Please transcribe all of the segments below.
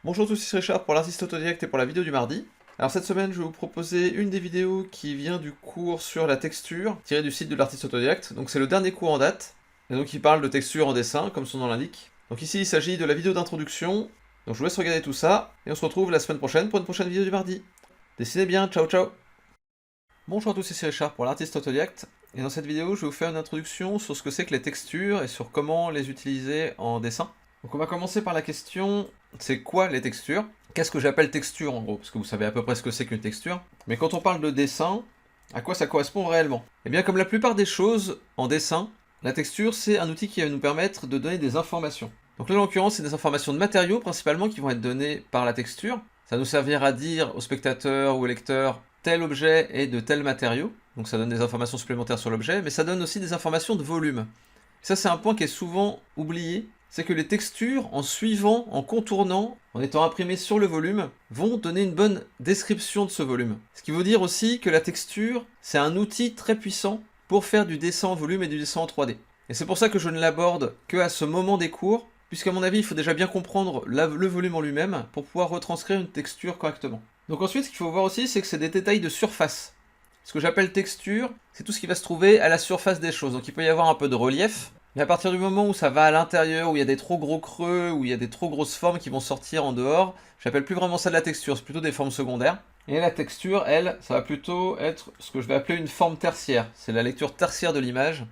Bonjour à tous, c'est Richard pour l'artiste autodidacte et pour la vidéo du mardi. Alors cette semaine, je vais vous proposer une des vidéos qui vient du cours sur la texture, tiré du site de l'artiste autodidacte. Donc c'est le dernier cours en date, et donc il parle de texture en dessin, comme son nom l'indique. Donc ici, il s'agit de la vidéo d'introduction. Donc je vous laisse regarder tout ça, et on se retrouve la semaine prochaine pour une prochaine vidéo du mardi. Dessinez bien, ciao ciao. Bonjour à tous, c'est Richard pour l'artiste autodidacte. Et dans cette vidéo, je vais vous faire une introduction sur ce que c'est que les textures et sur comment les utiliser en dessin. Donc on va commencer par la question, c'est quoi les textures? Qu'est-ce que j'appelle texture en gros? Parce que vous savez à peu près ce que c'est qu'une texture. Mais quand on parle de dessin, à quoi ça correspond réellement? Eh bien comme la plupart des choses en dessin, la texture c'est un outil qui va nous permettre de donner des informations. Donc là en l'occurrence c'est des informations de matériaux principalement qui vont être données par la texture. Ça va nous servir à dire au spectateur ou au lecteur tel objet est de tel matériau. Donc ça donne des informations supplémentaires sur l'objet, mais ça donne aussi des informations de volume. Ça c'est un point qui est souvent oublié. C'est que les textures, en suivant, en contournant, en étant imprimées sur le volume, vont donner une bonne description de ce volume. Ce qui veut dire aussi que la texture, c'est un outil très puissant pour faire du dessin en volume et du dessin en 3D. Et c'est pour ça que je ne l'aborde qu'à ce moment des cours, puisqu'à mon avis, il faut déjà bien comprendre le volume en lui-même pour pouvoir retranscrire une texture correctement. Donc ensuite, ce qu'il faut voir aussi, c'est que c'est des détails de surface. Ce que j'appelle texture, c'est tout ce qui va se trouver à la surface des choses. Donc il peut y avoir un peu de relief, mais à partir du moment où ça va à l'intérieur, où il y a des trop gros creux, où il y a des trop grosses formes qui vont sortir en dehors, j'appelle plus vraiment ça de la texture, c'est plutôt des formes secondaires. Et la texture, elle, ça va plutôt être ce que je vais appeler une forme tertiaire. C'est la lecture tertiaire de l'image.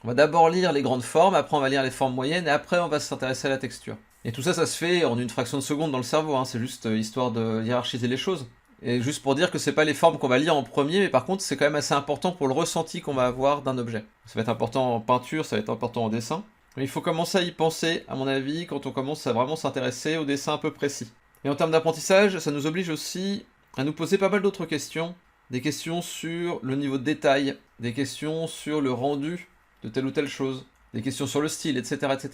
On va d'abord lire les grandes formes, après on va lire les formes moyennes, et après on va s'intéresser à la texture. Et tout ça, ça se fait en une fraction de seconde dans le cerveau, hein. C'est juste histoire de hiérarchiser les choses. Et juste pour dire que c'est pas les formes qu'on va lire en premier, mais par contre c'est quand même assez important pour le ressenti qu'on va avoir d'un objet. Ça va être important en peinture, ça va être important en dessin. Mais il faut commencer à y penser, à mon avis, quand on commence à vraiment s'intéresser au dessin un peu précis. Et en termes d'apprentissage, ça nous oblige aussi à nous poser pas mal d'autres questions. Des questions sur le niveau de détail, des questions sur le rendu de telle ou telle chose, des questions sur le style, etc. etc.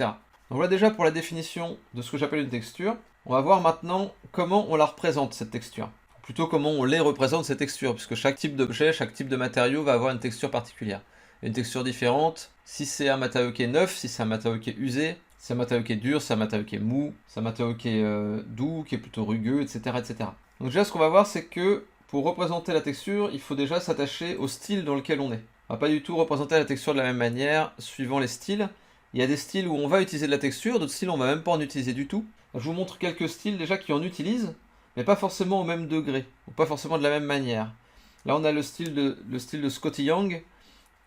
Donc voilà déjà pour la définition de ce que j'appelle une texture. On va voir maintenant comment on la représente, cette texture. Plutôt comment on les représente ces textures, puisque chaque type d'objet, chaque type de matériau va avoir une texture particulière. Une texture différente, si c'est un matériau qui est neuf, si c'est un matériau qui est usé, si c'est un matériau qui est dur, si c'est un matériau qui est mou, si c'est un matériau qui est doux, qui est plutôt rugueux, etc., etc. Donc déjà ce qu'on va voir c'est que pour représenter la texture, il faut déjà s'attacher au style dans lequel on est. On va pas du tout représenter la texture de la même manière suivant les styles. Il y a des styles où on va utiliser de la texture, d'autres styles on va même pas en utiliser du tout. Donc, je vous montre quelques styles déjà qui en utilisent, mais pas forcément au même degré, ou pas forcément de la même manière. Là on a le style de Skottie Young,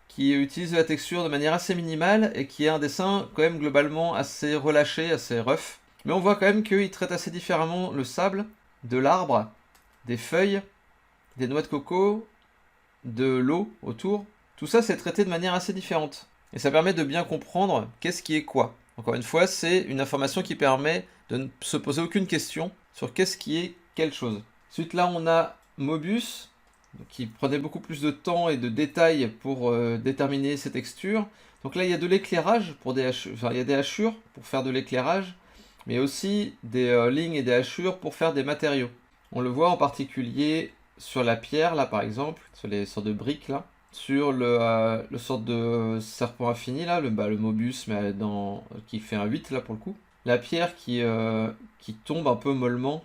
qui utilise la texture de manière assez minimale, et qui est un dessin quand même globalement assez relâché, assez rough. Mais on voit quand même qu'il traite assez différemment le sable, de l'arbre, des feuilles, des noix de coco, de l'eau autour. Tout ça c'est traité de manière assez différente. Et ça permet de bien comprendre qu'est-ce qui est quoi. Encore une fois, c'est une information qui permet de ne se poser aucune question sur qu'est-ce qui est quelle chose. Ensuite là on a Mobius, qui prenait beaucoup plus de temps et de détails pour déterminer ses textures. Donc là il y a de l'éclairage, il y a des hachures pour faire de l'éclairage, mais aussi des lignes et des hachures pour faire des matériaux. On le voit en particulier sur la pierre là par exemple, sur les sortes de briques là, sur le sorte de serpent infini là, le Mobius mais qui fait un 8 là pour le coup. La pierre qui tombe un peu mollement,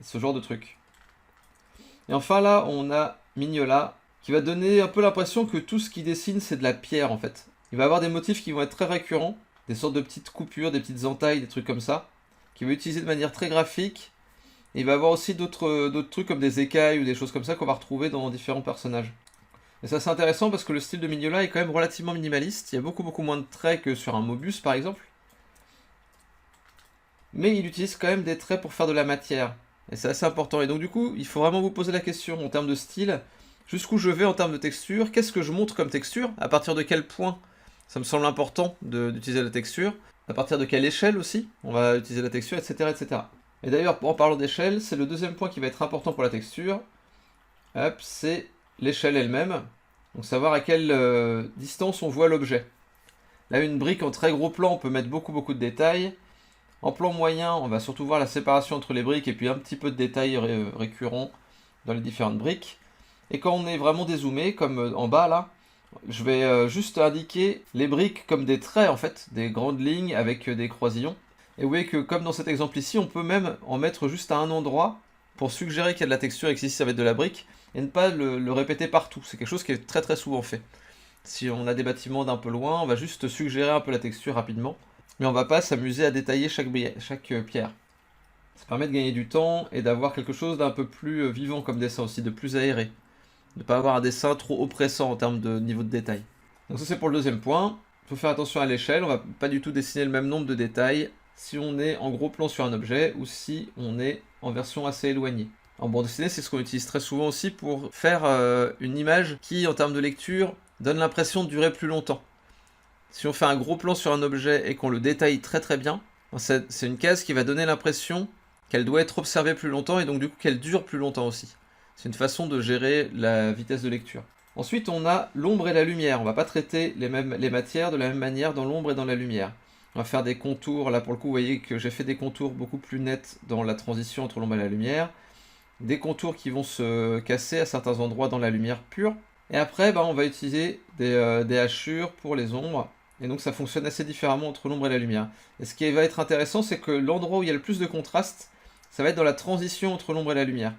ce genre de truc. Et enfin là, on a Mignola, qui va donner un peu l'impression que tout ce qu'il dessine, c'est de la pierre en fait. Il va avoir des motifs qui vont être très récurrents, des sortes de petites coupures, des petites entailles, des trucs comme ça, qu'il va utiliser de manière très graphique. Et il va avoir aussi d'autres trucs comme des écailles ou des choses comme ça qu'on va retrouver dans différents personnages. Et ça c'est intéressant parce que le style de Mignola est quand même relativement minimaliste, il y a beaucoup moins de traits que sur un Mobius par exemple. Mais il utilise quand même des traits pour faire de la matière. Et c'est assez important. Et donc du coup, il faut vraiment vous poser la question en termes de style, jusqu'où je vais en termes de texture, qu'est-ce que je montre comme texture, à partir de quel point ça me semble important d'utiliser la texture, à partir de quelle échelle aussi on va utiliser la texture, etc. etc. Et d'ailleurs, en parlant d'échelle, c'est le deuxième point qui va être important pour la texture. Hop, c'est l'échelle elle-même. Donc savoir à quelle distance on voit l'objet. Là, une brique en très gros plan, on peut mettre beaucoup de détails. En plan moyen, on va surtout voir la séparation entre les briques et puis un petit peu de détails récurrents dans les différentes briques. Et quand on est vraiment dézoomé, comme en bas là, Je vais juste indiquer les briques comme des traits en fait, des grandes lignes avec des croisillons. Et vous voyez que comme dans cet exemple ici, on peut même en mettre juste à un endroit pour suggérer qu'il y a de la texture et que ici ça va être de la brique, et ne pas le répéter partout. C'est quelque chose qui est très très souvent fait. Si on a des bâtiments d'un peu loin, on va juste suggérer un peu la texture rapidement, mais on va pas s'amuser à détailler chaque pierre. Ça permet de gagner du temps et d'avoir quelque chose d'un peu plus vivant comme dessin aussi, de plus aéré. De ne pas avoir un dessin trop oppressant en termes de niveau de détail. Donc ça c'est pour le deuxième point. Il faut faire attention à l'échelle, on va pas du tout dessiner le même nombre de détails si on est en gros plan sur un objet ou si on est en version assez éloignée. En bande dessinée, c'est ce qu'on utilise très souvent aussi pour faire une image qui, en termes de lecture, donne l'impression de durer plus longtemps. Si on fait un gros plan sur un objet et qu'on le détaille très très bien, c'est une case qui va donner l'impression qu'elle doit être observée plus longtemps et donc du coup qu'elle dure plus longtemps aussi. C'est une façon de gérer la vitesse de lecture. Ensuite, on a l'ombre et la lumière. On ne va pas traiter les matières de la même manière dans l'ombre et dans la lumière. On va faire des contours. Là, pour le coup, vous voyez que j'ai fait des contours beaucoup plus nets dans la transition entre l'ombre et la lumière. Des contours qui vont se casser à certains endroits dans la lumière pure. Et après, on va utiliser des hachures pour les ombres. Et donc, ça fonctionne assez différemment entre l'ombre et la lumière. Et ce qui va être intéressant, c'est que l'endroit où il y a le plus de contraste, ça va être dans la transition entre l'ombre et la lumière.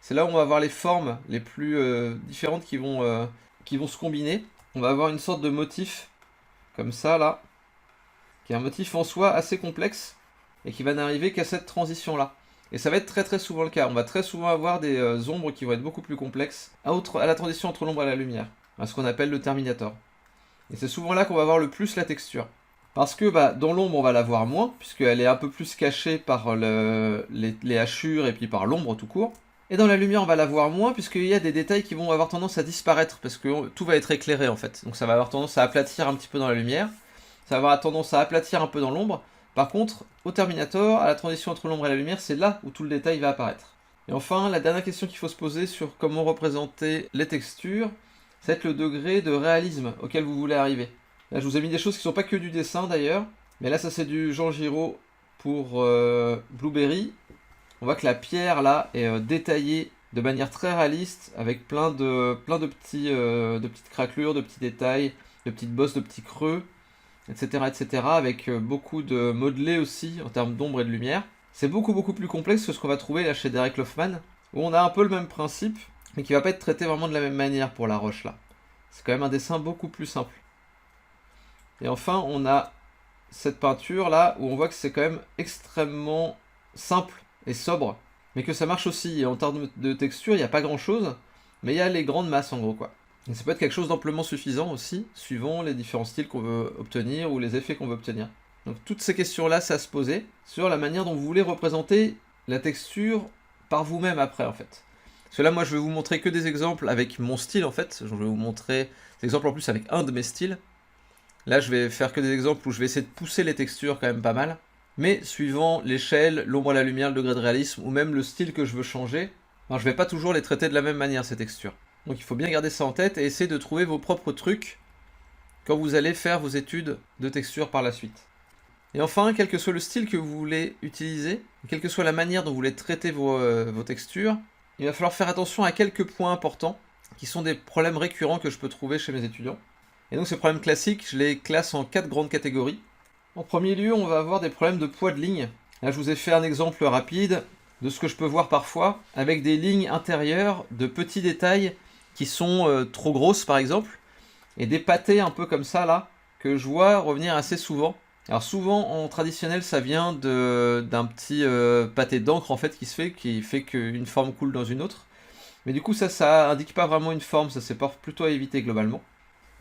C'est là où on va avoir les formes les plus différentes qui vont se combiner. On va avoir une sorte de motif, comme ça, là, qui est un motif en soi assez complexe, et qui va n'arriver qu'à cette transition-là. Et ça va être très très souvent le cas. On va très souvent avoir des ombres qui vont être beaucoup plus complexes à la transition entre l'ombre et la lumière, à ce qu'on appelle le terminator. Et c'est souvent là qu'on va voir le plus la texture. Parce que dans l'ombre, on va la voir moins, puisqu'elle est un peu plus cachée par les hachures et puis par l'ombre tout court. Et dans la lumière, on va la voir moins, puisqu'il y a des détails qui vont avoir tendance à disparaître, parce que tout va être éclairé en fait. Donc ça va avoir tendance à aplatir un petit peu dans la lumière, ça va avoir tendance à aplatir un peu dans l'ombre. Par contre, au Terminator, à la transition entre l'ombre et la lumière, c'est là où tout le détail va apparaître. Et enfin, la dernière question qu'il faut se poser sur comment représenter les textures, c'est le degré de réalisme auquel vous voulez arriver. Là, je vous ai mis des choses qui ne sont pas que du dessin d'ailleurs, mais là, ça c'est du Jean Giraud pour Blueberry. On voit que la pierre là est détaillée de manière très réaliste, avec plein de petites craquelures, de petits détails, de petites bosses, de petits creux, etc. avec beaucoup de modelé aussi en termes d'ombre et de lumière. C'est beaucoup plus complexe que ce qu'on va trouver là chez Derek Loffman, où on a un peu le même principe, mais qui va pas être traité vraiment de la même manière pour la roche là. C'est quand même un dessin beaucoup plus simple. Et enfin, on a cette peinture là, où on voit que c'est quand même extrêmement simple et sobre, mais que ça marche aussi. Et en termes de texture, il n'y a pas grand chose, mais il y a les grandes masses en gros quoi. Et ça peut être quelque chose d'amplement suffisant aussi, suivant les différents styles qu'on veut obtenir ou les effets qu'on veut obtenir. Donc toutes ces questions-là, c'est à se poser sur la manière dont vous voulez représenter la texture par vous-même après en fait. Parce que là, moi, je vais vous montrer que des exemples avec mon style en fait. Je vais vous montrer des exemples en plus avec un de mes styles. Là, je vais faire que des exemples où je vais essayer de pousser les textures quand même pas mal. Mais suivant l'échelle, l'ombre à la lumière, le degré de réalisme, ou même le style que je veux changer, je ne vais pas toujours les traiter de la même manière, ces textures. Donc il faut bien garder ça en tête et essayer de trouver vos propres trucs quand vous allez faire vos études de texture par la suite. Et enfin, quel que soit le style que vous voulez utiliser, quelle que soit la manière dont vous voulez traiter vos textures, il va falloir faire attention à quelques points importants, qui sont des problèmes récurrents que je peux trouver chez mes étudiants. Et donc ces problèmes classiques, je les classe en 4 grandes catégories. En premier lieu, on va avoir des problèmes de poids de ligne. Là, je vous ai fait un exemple rapide de ce que je peux voir parfois, avec des lignes intérieures de petits détails qui sont trop grosses par exemple, et des pâtés un peu comme ça là, que je vois revenir assez souvent. Alors souvent en traditionnel ça vient d'un petit pâté d'encre en fait qui fait qu'une forme coule dans une autre. Mais du coup ça indique pas vraiment une forme, ça c'est plutôt à éviter globalement.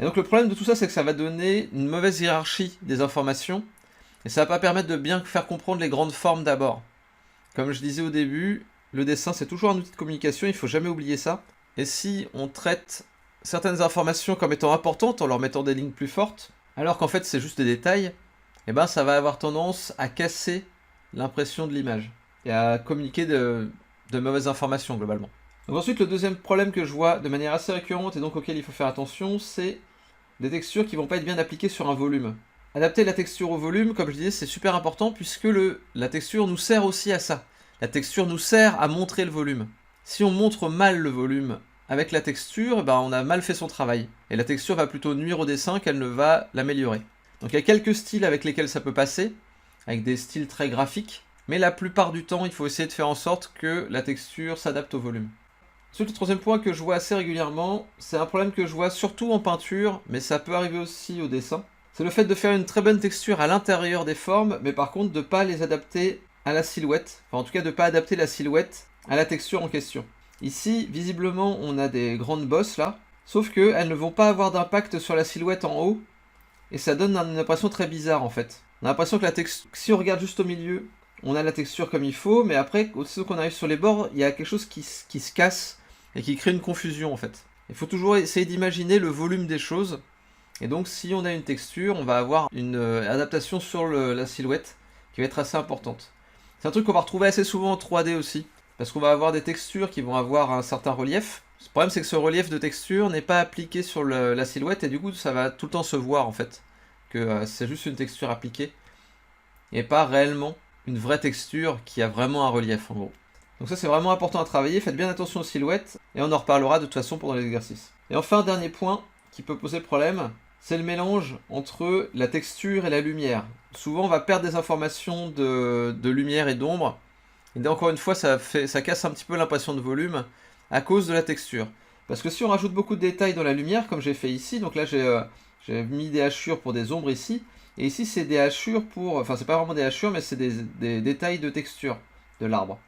Et donc le problème de tout ça c'est que ça va donner une mauvaise hiérarchie des informations, et ça va pas permettre de bien faire comprendre les grandes formes d'abord. Comme je disais au début, le dessin c'est toujours un outil de communication, il faut jamais oublier ça. Et si on traite certaines informations comme étant importantes en leur mettant des lignes plus fortes, alors qu'en fait c'est juste des détails, ça va avoir tendance à casser l'impression de l'image et à communiquer de mauvaises informations globalement. Donc ensuite, le deuxième problème que je vois de manière assez récurrente et donc auquel il faut faire attention, c'est des textures qui vont pas être bien appliquées sur un volume. Adapter la texture au volume, comme je disais, c'est super important puisque la texture nous sert aussi à ça. La texture nous sert à montrer le volume. Si on montre mal le volume avec la texture, ben, on a mal fait son travail. Et la texture va plutôt nuire au dessin qu'elle ne va l'améliorer. Donc il y a quelques styles avec lesquels ça peut passer, avec des styles très graphiques, mais la plupart du temps, il faut essayer de faire en sorte que la texture s'adapte au volume. Ensuite, le troisième point que je vois assez régulièrement, c'est un problème que je vois surtout en peinture, mais ça peut arriver aussi au dessin. C'est le fait de faire une très bonne texture à l'intérieur des formes, mais par contre de ne pas les adapter à la silhouette. Enfin, en tout cas, de ne pas adapter la silhouette à la texture en question. Ici, visiblement, on a des grandes bosses là, sauf qu'elles ne vont pas avoir d'impact sur la silhouette en haut, et ça donne une impression très bizarre en fait. On a l'impression que la texture, si on regarde juste au milieu, on a la texture comme il faut, mais après, aussitôt qu'on arrive sur les bords, il y a quelque chose qui se casse et qui crée une confusion en fait. Il faut toujours essayer d'imaginer le volume des choses, et donc si on a une texture, on va avoir une adaptation sur la silhouette qui va être assez importante. C'est un truc qu'on va retrouver assez souvent en 3D aussi, parce qu'on va avoir des textures qui vont avoir un certain relief. Le problème c'est que ce relief de texture n'est pas appliqué sur la silhouette, et du coup ça va tout le temps se voir en fait, que c'est juste une texture appliquée, et pas réellement une vraie texture qui a vraiment un relief en gros. Donc ça c'est vraiment important à travailler, faites bien attention aux silhouettes, et on en reparlera de toute façon pendant les exercices. Et enfin, dernier point qui peut poser problème, c'est le mélange entre la texture et la lumière. Souvent on va perdre des informations de lumière et d'ombre, et encore une fois ça casse un petit peu l'impression de volume à cause de la texture. Parce que si on rajoute beaucoup de détails dans la lumière, comme j'ai fait ici, donc là j'ai mis des hachures pour des ombres ici, et ici c'est des hachures pour, enfin c'est pas vraiment des hachures, mais c'est des détails de texture de l'arbre,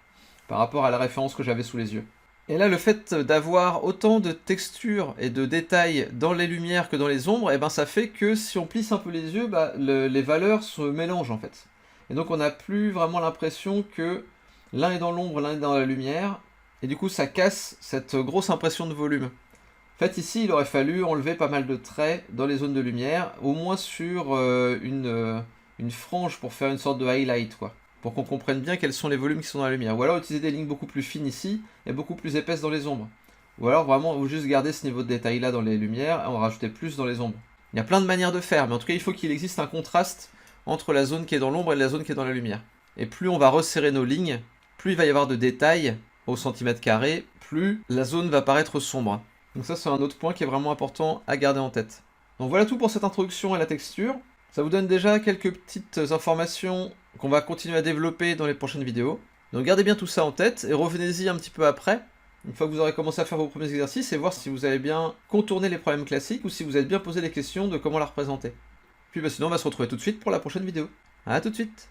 par rapport à la référence que j'avais sous les yeux. Et là, le fait d'avoir autant de textures et de détails dans les lumières que dans les ombres, et ben ça fait que si on plisse un peu les yeux, bah, les valeurs se mélangent en fait. Et donc on n'a plus vraiment l'impression que l'un est dans l'ombre, l'un est dans la lumière, et du coup ça casse cette grosse impression de volume. En fait ici il aurait fallu enlever pas mal de traits dans les zones de lumière, au moins sur une frange pour faire une sorte de highlight quoi, pour qu'on comprenne bien quels sont les volumes qui sont dans la lumière. Ou alors utiliser des lignes beaucoup plus fines ici, et beaucoup plus épaisses dans les ombres. Ou alors vraiment ou juste garder ce niveau de détail là dans les lumières, et en rajouter plus dans les ombres. Il y a plein de manières de faire, mais en tout cas il faut qu'il existe un contraste entre la zone qui est dans l'ombre et la zone qui est dans la lumière. Et plus on va resserrer nos lignes, plus il va y avoir de détails au centimètre carré, plus la zone va paraître sombre. Donc ça c'est un autre point qui est vraiment important à garder en tête. Donc voilà tout pour cette introduction à la texture. Ça vous donne déjà quelques petites informations qu'on va continuer à développer dans les prochaines vidéos. Donc gardez bien tout ça en tête et revenez-y un petit peu après, une fois que vous aurez commencé à faire vos premiers exercices, et voir si vous avez bien contourné les problèmes classiques ou si vous avez bien posé les questions de comment la représenter. Puis sinon on va se retrouver tout de suite pour la prochaine vidéo. A tout de suite!